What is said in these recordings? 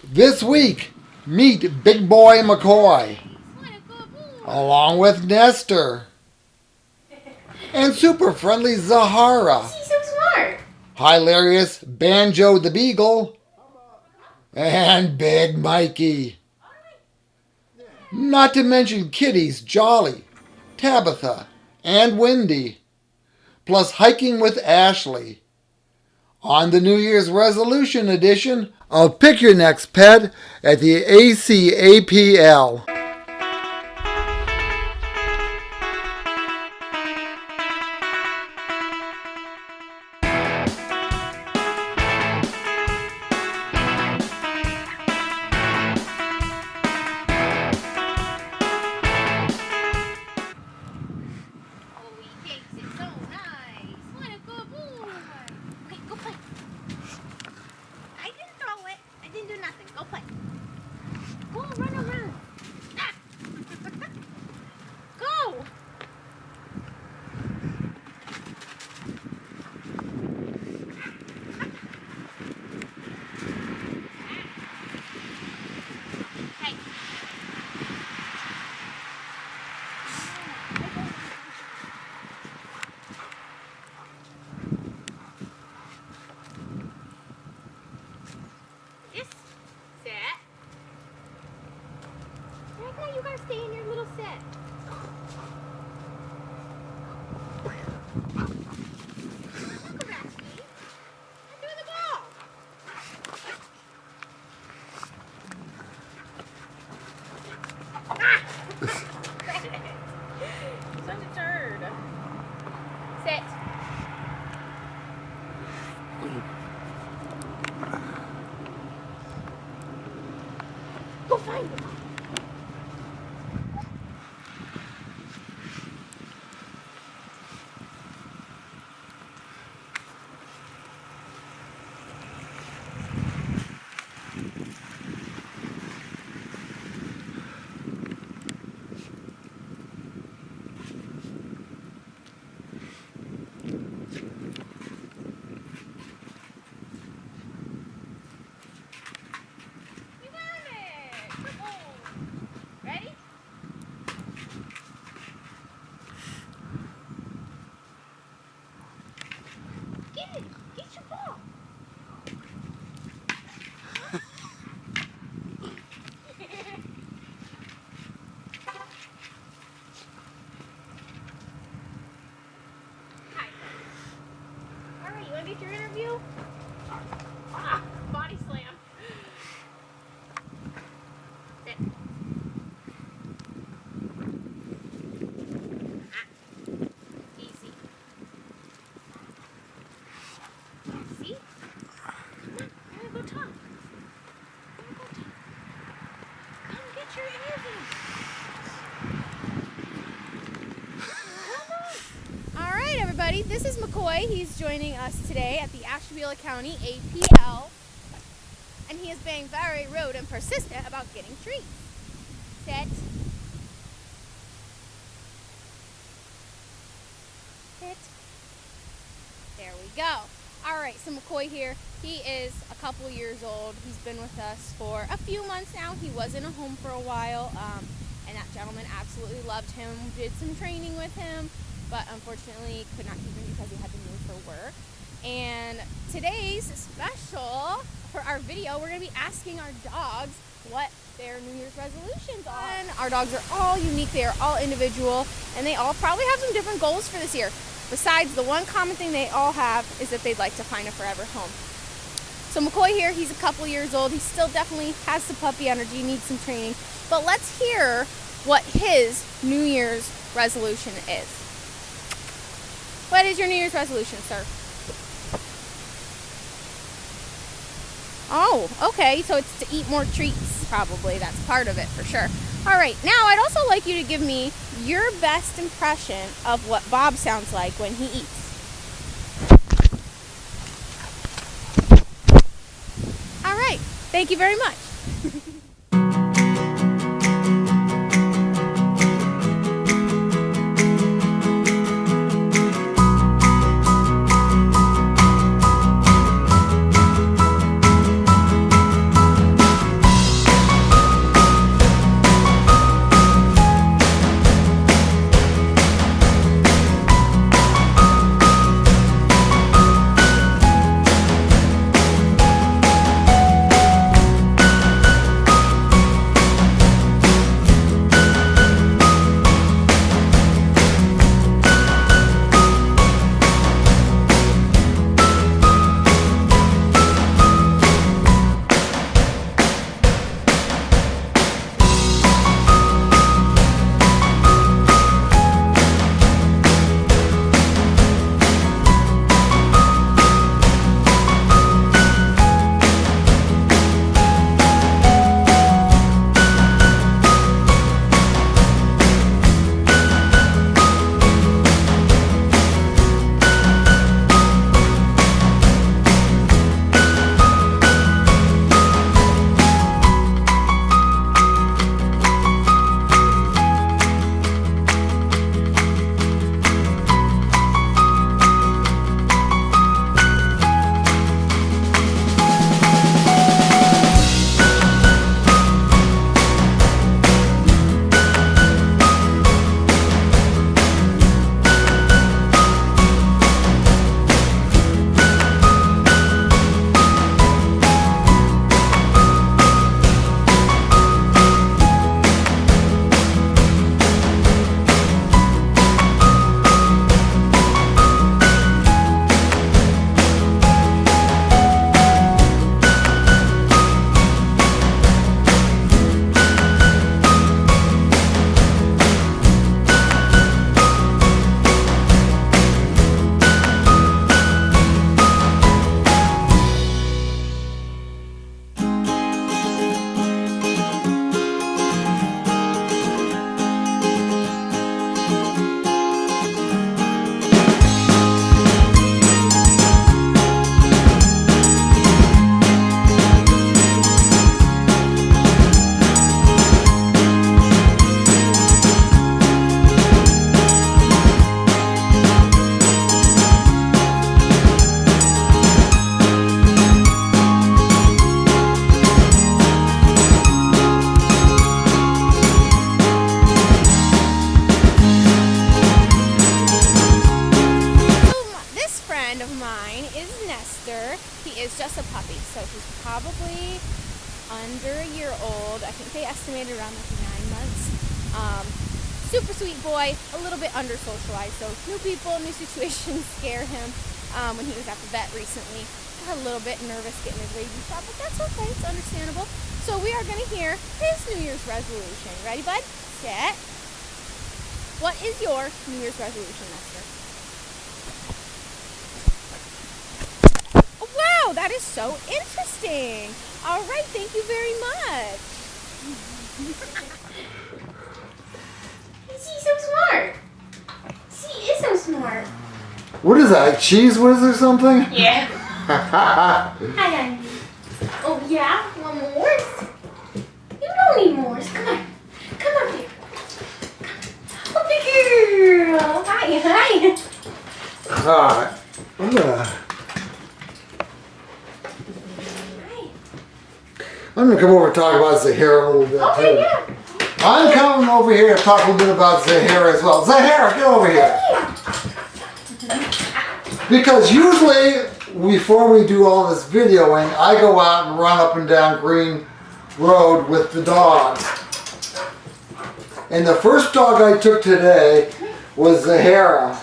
This week, meet Big Boy McCoy, along with Nestor, and super friendly Zahara. She's so smart. Hilarious Banjo the Beagle, and Big Mikey. Not to mention kitties Jolly, Tabitha, and Wendy, plus hiking with Ashley. On the New Year's resolution edition of Pick Your Next Pet at the ACAPL. You gotta stay in your little set. Come back, sweetie. I'm doing the ball. Ah! Such a turd. Sit. Go find it. Get your interview? Ah, body slam. Sit. Ah, easy. See? Now go talk. Come get your interview. All right, everybody. This is McCoy. He's joining us today at the Ashtabula County APL, and he is being very rude and persistent about getting treats. Sit. Sit. There we go. All right, so McCoy here. He is a couple years old. He's been with us for a few months now. He was in a home for a while, and that gentleman absolutely loved him. Did some training with him, but unfortunately could not keep him because he had to move for work. And today's special for our video, we're going to be asking our dogs what their New Year's resolutions are. And our dogs are all unique, they are all individual, and they all probably have some different goals for this year. Besides, the one common thing they all have is that they'd like to find a forever home. So McCoy here, he's a couple years old. He still definitely has some puppy energy, needs some training. But let's hear what his New Year's resolution is. What is your New Year's resolution, sir? Oh, okay, so it's to eat more treats, probably. That's part of it, for sure. All right, now I'd also like you to give me your best impression of what Bob sounds like when he eats. All right, thank you very much. Nestor. He is just a puppy, so he's probably under a year old. I think they estimated around like 9 months. Super sweet boy, a little bit under socialized, so new people, new situations scare him. When he was at the vet recently, got a little bit nervous getting his rabies shot, but that's okay, it's understandable. So we are going to hear his New Year's resolution. Ready, bud? Set. What is your New Year's resolution, Nestor? Oh, wow, that is so interesting. All right, thank you very much. She's so smart. She is so smart. What is that? Like cheese whiz or something? Yeah. Hi, honey. Oh, yeah? Want more? You don't need more. Come on. Come up here. Oh, big girl. Hi, hi. Alright. I'm gonna come over and talk about Zahara a little bit Okay, too. yeah. I'm coming over here to talk a little bit about Zahara as well. Zahara, get over here. Because usually, before we do all this videoing, I go out and run up and down Green Road with the dogs. And the first dog I took today was Zahara.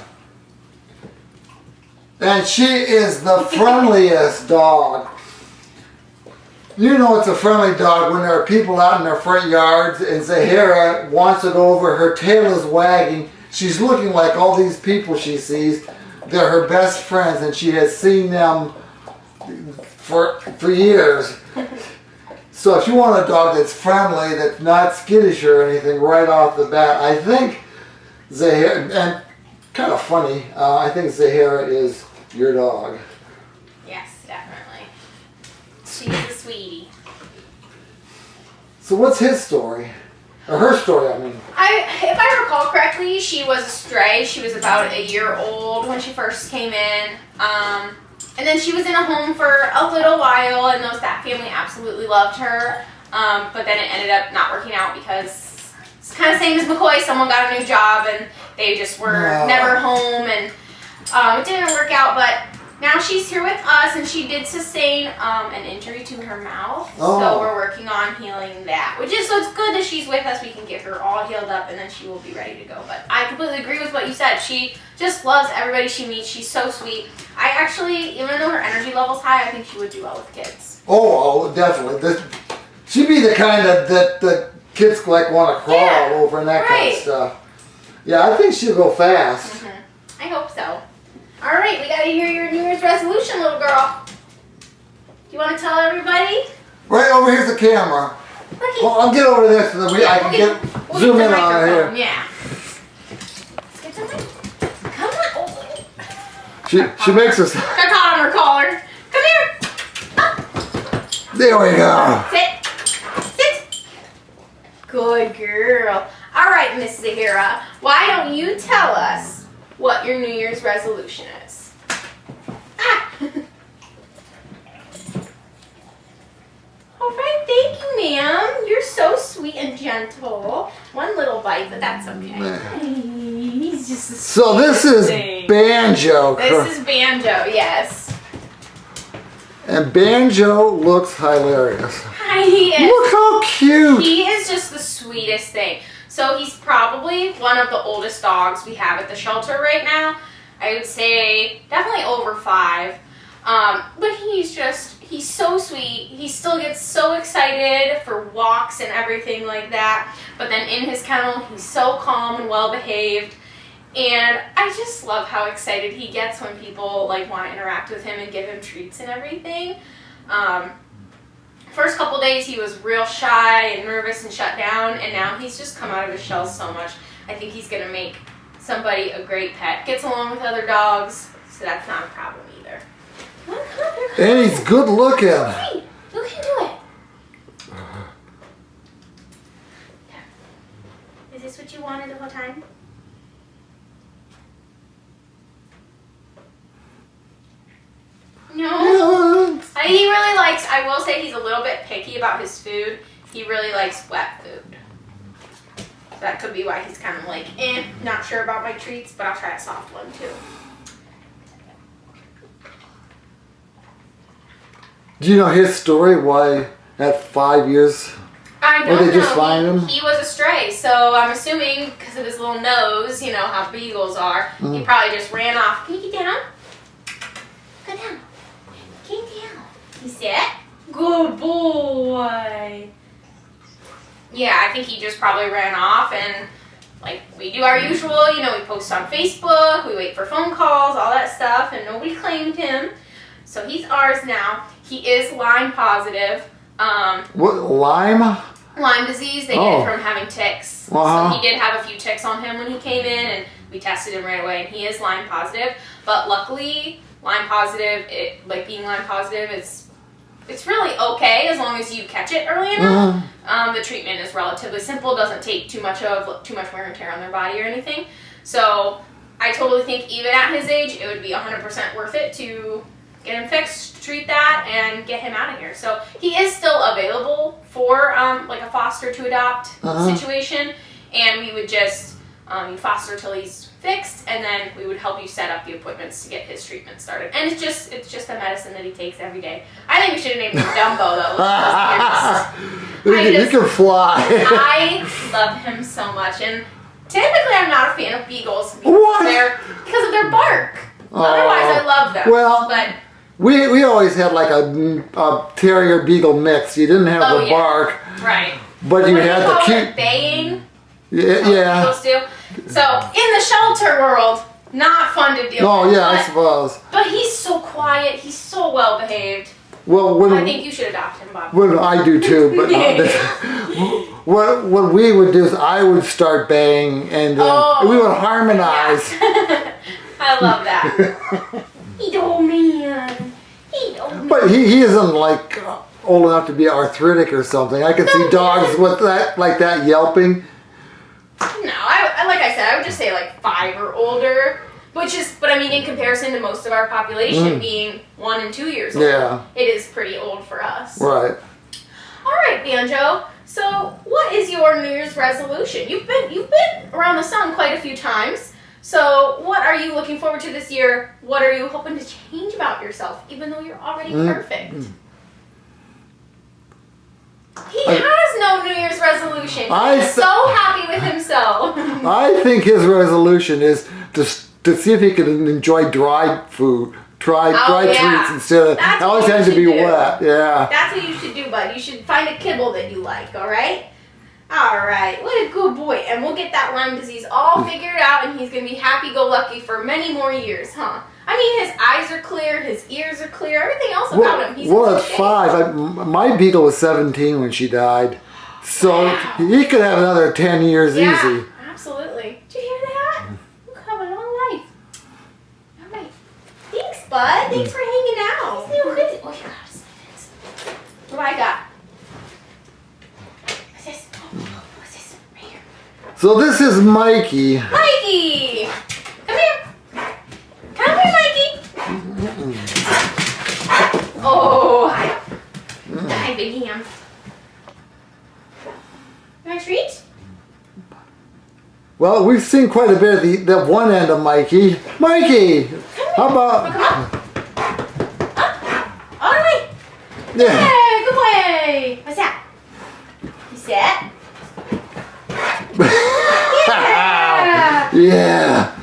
And she is the friendliest dog. You know it's a friendly dog when there are people out in their front yards and Zahara wants it over, her tail is wagging. She's looking like all these people she sees. They're her best friends and she has seen them for years. So if you want a dog that's friendly, that's not skittish or anything right off the bat, I think Zahara, and kind of funny, I think Zahara is your dog. Yes, definitely. She's a sweetie. So what's his story? Or her story, I mean. If I recall correctly, she was a stray. She was about a year old when she first came in. And then she was in a home for a little while, and that family absolutely loved her. But then it ended up not working out because it's kind of same as McCoy. Someone got a new job, and they just were never home, and it didn't work out. But now she's here with us, and she did sustain an injury to her mouth. Oh. So we're working on healing that. So it's good that she's with us. We can get her all healed up, and then she will be ready to go. But I completely agree with what you said. She just loves everybody she meets. She's so sweet. I actually, even though her energy level's high, I think she would do well with kids. Oh, definitely. She'd be the kind that the kids like want to crawl all over and that kind of stuff. Yeah, I think she'll go fast. Mm-hmm. I hope so. All right, we got to hear your New Year's resolution, little girl. Do you want to tell everybody? Right over here's the camera. Okay. Well, I'll get over there so that I can We'll zoom get in the on her microphone. here. Yeah. Let's get the mic. Come on. Oh. She makes us. Got caught on her collar. Come here. There we go. Sit. Sit. Good girl. All right, Miss Zahara, why don't you tell us what your New Year's resolution is? Ah. All right, thank you, ma'am. You're so sweet and gentle. One little bite, but that's okay. He's just So this is Banjo. This is Banjo, yes. And Banjo looks hilarious. He is. Look how cute. He is just the sweetest thing. So he's probably one of the oldest dogs we have at the shelter right now. I would say definitely over 5. But he's so sweet. He still gets so excited for walks and everything like that. But then in his kennel, he's so calm and well behaved. And I just love how excited he gets when people like want to interact with him and give him treats and everything. First couple days he was real shy and nervous and shut down, and now he's just come out of his shell so much. I think he's going to make somebody a great pet. Gets along with other dogs, so that's not a problem either. And he's good looking. Hey, you can do it. Is this what you wanted the whole time? No. He really likes, I will say he's a little bit picky about his food. He really likes wet food. That could be why he's kind of like, not sure about my treats, but I'll try a soft one too. Do you know his story? Why at 5 years? I Or don't they just know. find him? He was a stray, so I'm assuming because of his little nose, you know how beagles are, he probably just ran off. Can you get down? Go down. Get down. You sit? Good boy. Yeah, I think he just probably ran off and like we do our usual, you know, we post on Facebook, we wait for phone calls, all that stuff, and nobody claimed him. So he's ours now. He is Lyme positive. What, Lyme? Lyme disease, they get it from having ticks. Uh-huh. So he did have a few ticks on him when he came in, and we tested him right away, and he is Lyme positive. But luckily, Lyme positive, being Lyme positive, it's really okay as long as you catch it early enough. The treatment is relatively simple, doesn't take too much wear and tear on their body or anything. So I totally think even at his age, it would be 100% worth it to get him fixed, treat that, and get him out of here. So he is still available for like a foster to adopt situation, and we would just you foster till he's fixed, and then we would help you set up the appointments to get his treatment started. And it's just a medicine that he takes every day. I think we should have named him Dumbo though. He can fly. I love him so much, and typically I'm not a fan of beagles What? because of their bark. Otherwise, I love them. Well, but we always had like a terrier beagle mix. You didn't have the bark, right. but you What do had they the call cute. it? Baying. Yeah. Beagles do. So in the shelter world, not fun to deal Oh with. yeah, I but, suppose. but he's so quiet. He's so well behaved. Well, I think you should adopt him, Bob. well, I do too. But what we would do is I would start baying, and then we would harmonize. Yeah. I love that. He old man. But he isn't like old enough to be arthritic or something. I can see dogs with that yelping. No, like I said, I would just say like 5 or older, but I mean in comparison to most of our population being 1 and 2 years old, it is pretty old for us. Right. All right, Banjo. So, what is your New Year's resolution? You've been around the sun quite a few times. So, what are you looking forward to this year? What are you hoping to change about yourself, even though you're already perfect? He has no New Year's resolution. He's so happy with himself. I think his resolution is to see if he can enjoy dried food, dried treats instead of always having to be wet. Yeah. That's what you should do, bud. You should find a kibble that you like, all right? All right. What a good boy. And we'll get that Lyme disease all figured out, and he's going to be happy-go-lucky for many more years, huh? I mean, his eyes are clear, his ears are clear, everything else about him. He's at 5. My beagle was 17 when she died. So he could have another 10 years easy. Yeah, absolutely. Did you hear that? You have a long life. All right. Thanks, bud. Thanks for hanging out. Oh, you got what do I got? What's this? What's this? Right here. So this is Mikey. Mikey! Come here. Come here, Mikey. Oh, hi. Hi, big hand. You want a treat? Well, we've seen quite a bit of the one end of Mikey. Mikey! How about... Come up. Up. All right. Yeah. Hey, good boy. What's that? You set? Yeah. Yeah.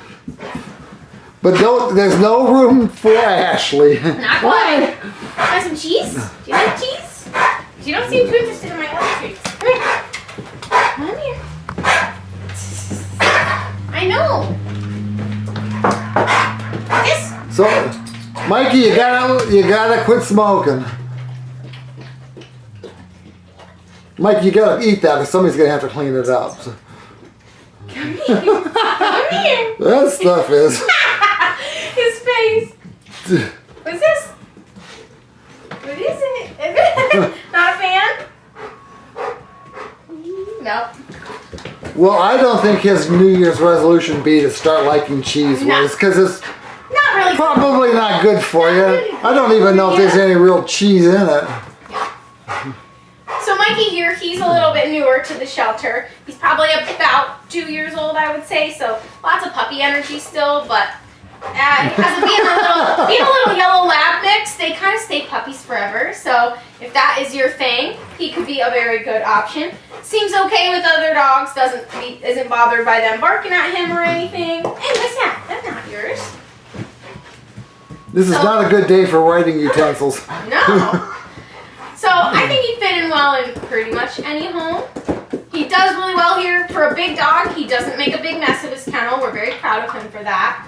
But there's no room for Ashley. Not quite. Want some cheese? Do you like cheese? You don't seem too interested in my other treats. Come here. Come here. I know. This? So, Mikey, you gotta quit smoking. Mikey, you gotta eat that, or somebody's gonna have to clean it up. So. Come here. Come here. That stuff is. His face. What's this? What is it? Not a fan? Nope. Well, I don't think his New Year's resolution be to start liking cheese whiz, because it's Not really. probably not good for you. I don't even know if there's any real cheese in it. So Mikey here, he's a little bit newer to the shelter. He's probably about 2 years old, I would say. So lots of puppy energy still, but Because of being a little yellow lab mix, they kind of stay puppies forever. So if that is your thing, he could be a very good option. Seems okay with other dogs. Isn't bothered by them barking at him or anything. Hey, that's not yours. This is not a good day for writing utensils. No. So I think he'd fit in well in pretty much any home. He does really well here. For a big dog, he doesn't make a big mess of his kennel. We're very proud of him for that.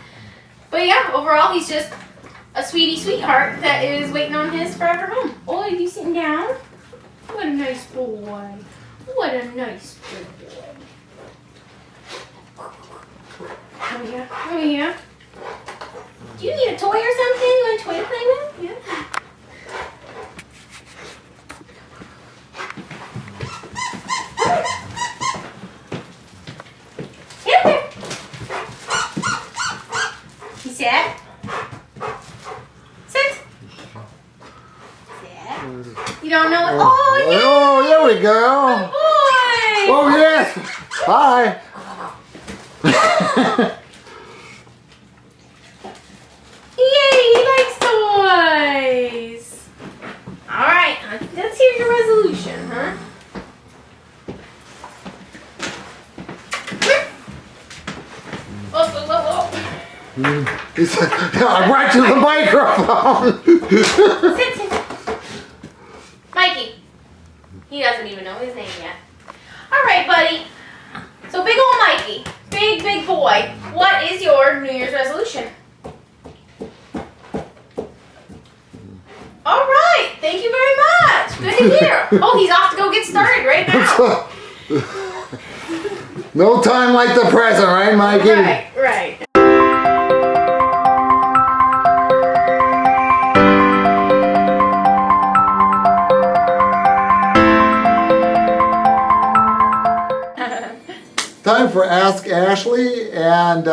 But yeah, overall, he's just a sweetheart that is waiting on his forever home. Oh, are you sitting down? What a nice boy. What a nice good boy. Come here. Do you need a toy or something? You want a toy to play with? Yeah. Get up there. You sit. Sit. You don't know what? Oh, yeah. Oh, there we go. Boy. Oh, yes. Hi. Yay, he likes toys. All right, let's hear your resolution, huh? I'm right to the microphone. Sit. Mikey. He doesn't even know his name yet. All right, buddy. So big old Mikey, big boy. What is your New Year's resolution? All right. Thank you very much. Good to hear. Oh, he's off to go get started right now. No time like the present, right, Mikey? Right. Time for Ask Ashley, and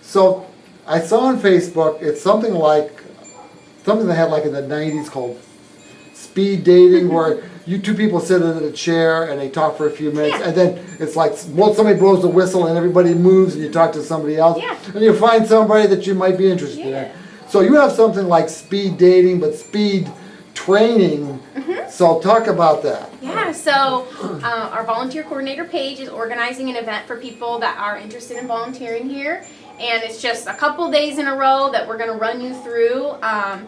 so I saw on Facebook, it's something they had like in the 90s called speed dating, where you two people sit in a chair and they talk for a few minutes, and then it's like somebody blows the whistle and everybody moves and you talk to somebody else, and you find somebody that you might be interested in. So you have something like speed dating, but speed training. So talk about that. Yeah, so our volunteer coordinator page is organizing an event for people that are interested in volunteering here. And it's just a couple days in a row that we're going to run you through.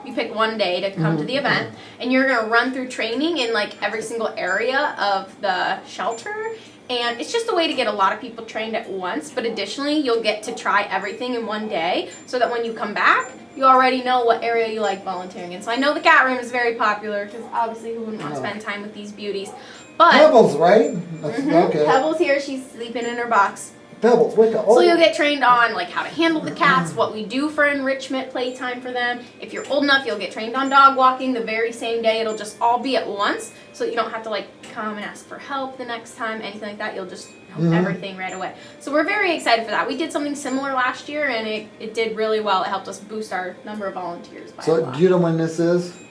You pick one day to come to the event, and you're going to run through training in like every single area of the shelter. And it's just a way to get a lot of people trained at once, but additionally, you'll get to try everything in one day so that when you come back, you already know what area you like volunteering in. So I know the cat room is very popular because obviously who wouldn't want to spend time with these beauties. But Pebbles, right? Okay. Pebbles here, she's sleeping in her box. Pebbles, wake up. So you'll get trained on like how to handle the cats, what we do for enrichment playtime for them. If you're old enough, you'll get trained on dog walking the very same day. It'll just all be at once, so you don't have to like come and ask for help the next time, anything like that. You'll just know everything right away. So we're very excited for that. We did something similar last year, and it did really well. It helped us boost our number of volunteers by a lot. Do you know when this is?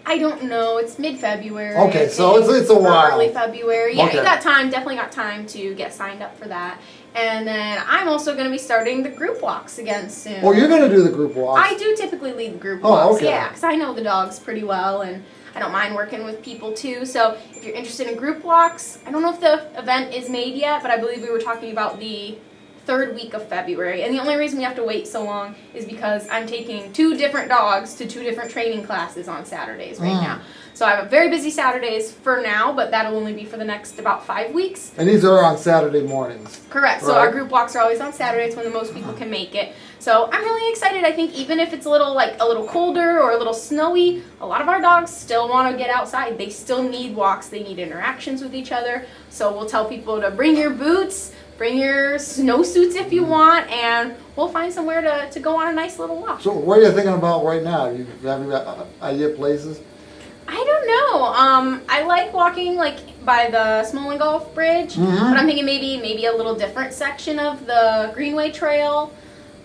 I don't know. It's mid-February. Okay, so it's a while. Early February. Yeah, Okay. you got time. Definitely got time to get signed up for that. And then I'm also going to be starting the group walks again soon. Oh, you're going to do the group walks? I do typically lead the group Oh, walks. okay. Yeah, because I know the dogs pretty well, and I don't mind working with people too. So if you're interested in group walks, I don't know if the event is made yet, but I believe we were talking about the third week of February. And the only reason we have to wait so long is because I'm taking 2 different dogs to 2 different training classes on Saturdays right now. So I have a very busy Saturdays for now, but that'll only be for the next about 5 weeks. And these are on Saturday mornings. Correct. So Right. our group walks are always on Saturdays when the most people can make it. So I'm really excited. I think even if it's a little colder or a little snowy, a lot of our dogs still want to get outside. They still need walks. They need interactions with each other. So we'll tell people to bring your boots, bring your snowsuits if you want, and we'll find somewhere to go on a nice little walk. So what are you thinking about right now? You having an idea of places? I don't know. I like walking like by the Smolin Golf Bridge, but I'm thinking maybe a little different section of the Greenway Trail.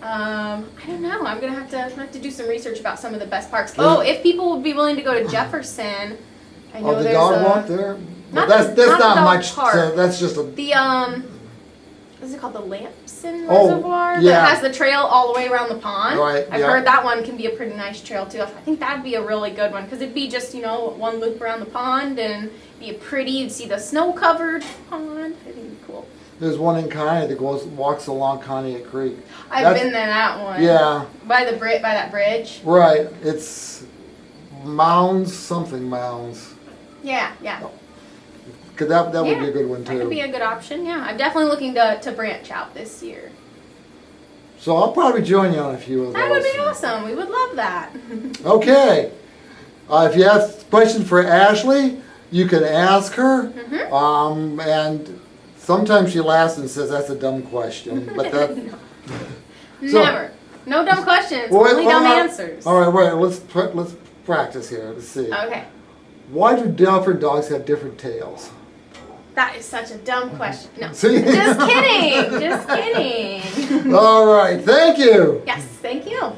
I don't know. I'm gonna have to do some research about some of the best parks. Oh, if people would be willing to go to Jefferson, I know the there's dog walk there? Not Well, that's the not dog much. park. So that's just a. the What's it called? The Lamson Oh, Reservoir yeah. that has the trail all the way around the pond. Right, I've yeah. heard that one can be a pretty nice trail too. I think that'd be a really good one because it'd be just one loop around the pond and be a pretty. You'd see the snow-covered pond. I think it'd be cool. There's one in Connie that walks along Conneaut Creek. I've been there that one. Yeah. By that bridge. Right. It's something mounds. Yeah. Cause that would be a good one too. That could be a good option. Yeah, I'm definitely looking to branch out this year. So I'll probably join you on a few of those. That would be awesome. We would love that. Okay. If you have questions for Ashley, you can ask her. And sometimes she laughs and says that's a dumb question, but that. So, Never. No dumb questions. Well, only dumb answers. All right, wait. Let's practice here. Let's see. Okay. Why do different dogs have different tails? That is such a dumb question. No. See? Just kidding. Just kidding. All right. Thank you. Yes, thank you.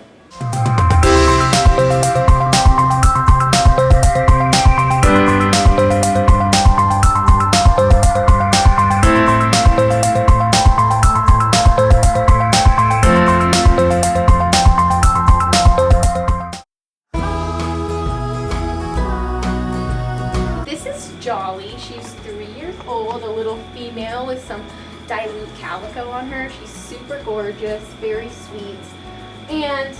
This is Jolly. She's 3 years old, a little female with some dilute calico on her. She's super gorgeous, very sweet. And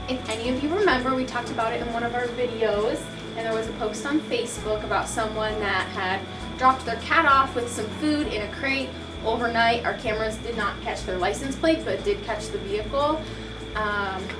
if any of you remember, we talked about it in one of our videos, and there was a post on Facebook about someone that had dropped their cat off with some food in a crate overnight. Our cameras did not catch their license plate, but did catch the vehicle.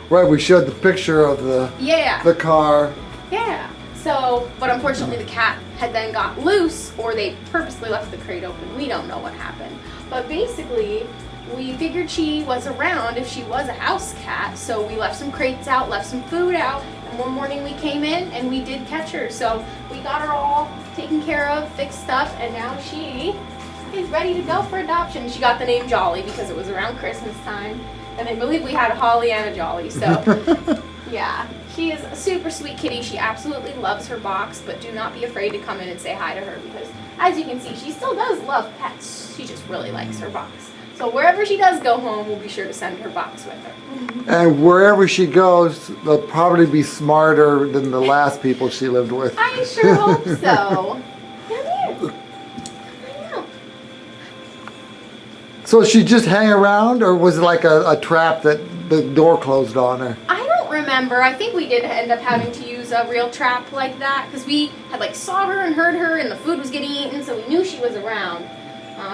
Right, we showed the picture of the car. Yeah. So, but unfortunately the cat had then got loose, or they purposely left the crate open. We don't know what happened. But basically, we figured she was around if she was a house cat, so we left some crates out, left some food out, and one morning we came in and we did catch her. So we got her all taken care of, fixed up, and now she is ready to go for adoption. She got the name Jolly because it was around Christmas time, and I believe we had a Holly and a Jolly, so yeah. She is a super sweet kitty. She absolutely loves her box, but do not be afraid to come in and say hi to her because, as you can see, she still does love pets. She just really likes her box. So wherever she does go home, we'll be sure to send her box with her. And wherever she goes, they'll probably be smarter than the last people she lived with. I sure hope so. Come here. I know. So she just hang around, or was it like a trap that the door closed on her? I don't remember. I think we did end up having to use a real trap like that because we had saw her and heard her, and the food was getting eaten, so we knew she was around.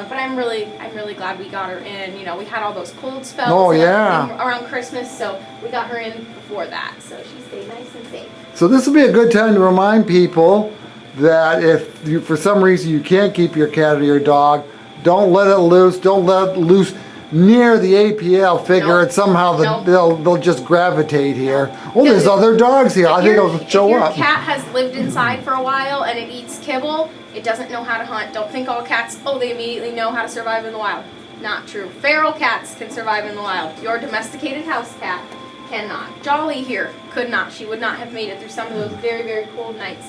But I'm really glad we got her in. You know, we had all those cold spells around Christmas, so we got her in before that, so she stayed nice and safe. So this will be a good time to remind people that if you, for some reason, you can't keep your cat or your dog, don't let it loose. Don't let it loose near the APL figure, and somehow they'll just gravitate here. Oh, there's other dogs here. I think they'll show up. If your cat has lived inside for a while and it eats kibble, it doesn't know how to hunt. Don't think all cats, they immediately know how to survive in the wild. Not true. Feral cats can survive in the wild. Your domesticated house cat cannot. Jolly here could not. She would not have made it through some of those very, very cold nights.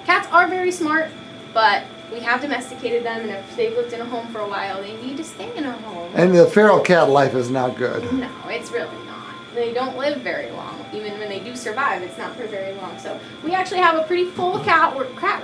Cats are very smart, but we have domesticated them, and if they've lived in a home for a while, they need to stay in a home. And the feral cat life is not good. No, it's really not. They don't live very long. Even when they do survive, it's not for very long. So we actually have a pretty full cat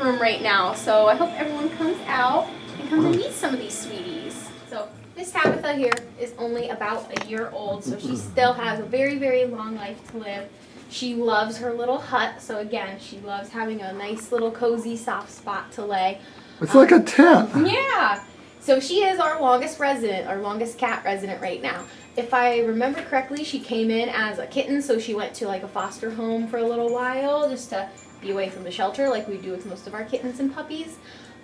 room right now. So I hope everyone comes out and comes and meets some of these sweeties. So this Tabitha here is only about a year old, so she still has a very, very long life to live. She loves her little hut. So again, she loves having a nice little cozy soft spot to lay. It's like a tent. Yeah. So she is our longest resident, our longest cat resident right now. If I remember correctly, she came in as a kitten, so she went to a foster home for a little while just to be away from the shelter like we do with most of our kittens and puppies.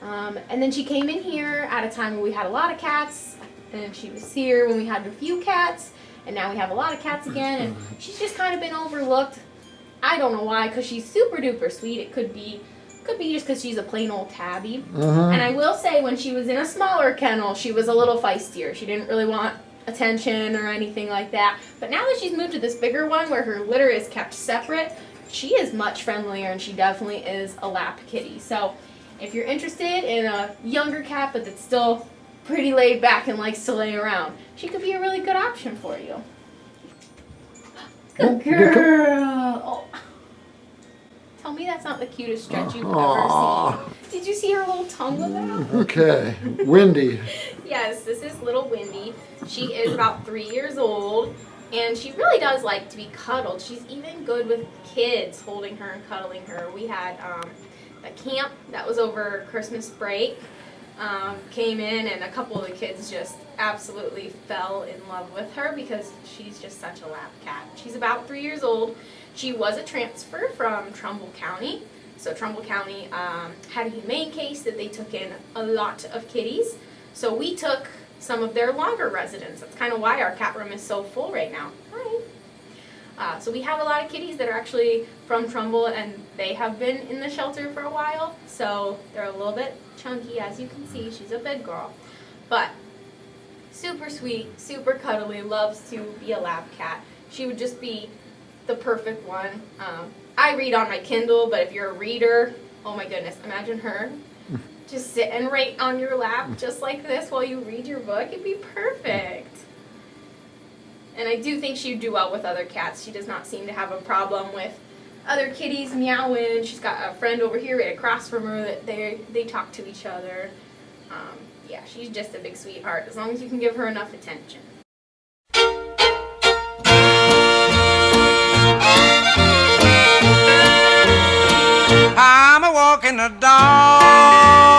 And then she came in here at a time when we had a lot of cats, and she was here when we had a few cats, and now we have a lot of cats again, and she's just kind of been overlooked. I don't know why, because she's super duper sweet. It could be just because she's a plain old tabby. And I will say, when she was in a smaller kennel, she was a little feistier. She didn't really want attention or anything like that. But now that she's moved to this bigger one where her litter is kept separate, she is much friendlier, and she definitely is a lap kitty. So if you're interested in a younger cat but that's still pretty laid back and likes to lay around. She could be a really good option for you. Good girl. Oh. Tell me that's not the cutest stretch you've ever seen. Did you see her little tongue with that? Okay, Wendy. Yes, this is little Wendy. She is about 3 years old, and she really does like to be cuddled. She's even good with kids, holding her and cuddling her. We had a camp that was over Christmas break, came in, and a couple of the kids just absolutely fell in love with her because she's just such a lap cat. She's about 3 years old. She was a transfer from Trumbull County. So Trumbull County had a humane case that they took in a lot of kitties. So we took some of their longer residents. That's kind of why our cat room is so full right now. Hi. So we have a lot of kitties that are actually from Trumbull, and they have been in the shelter for a while. So they're a little bit chunky, as you can see. She's a big girl. But super sweet, super cuddly, loves to be a lap cat. She would just be the perfect one. I read on my Kindle, but if you're a reader, oh my goodness, imagine her just sitting right on your lap just like this while you read your book. It'd be perfect. And I do think she'd do well with other cats. She does not seem to have a problem with other kitties meowing. She's got a friend over here right across from her that they talk to each other. Yeah, she's just a big sweetheart as long as you can give her enough attention. I'm a walking the dog.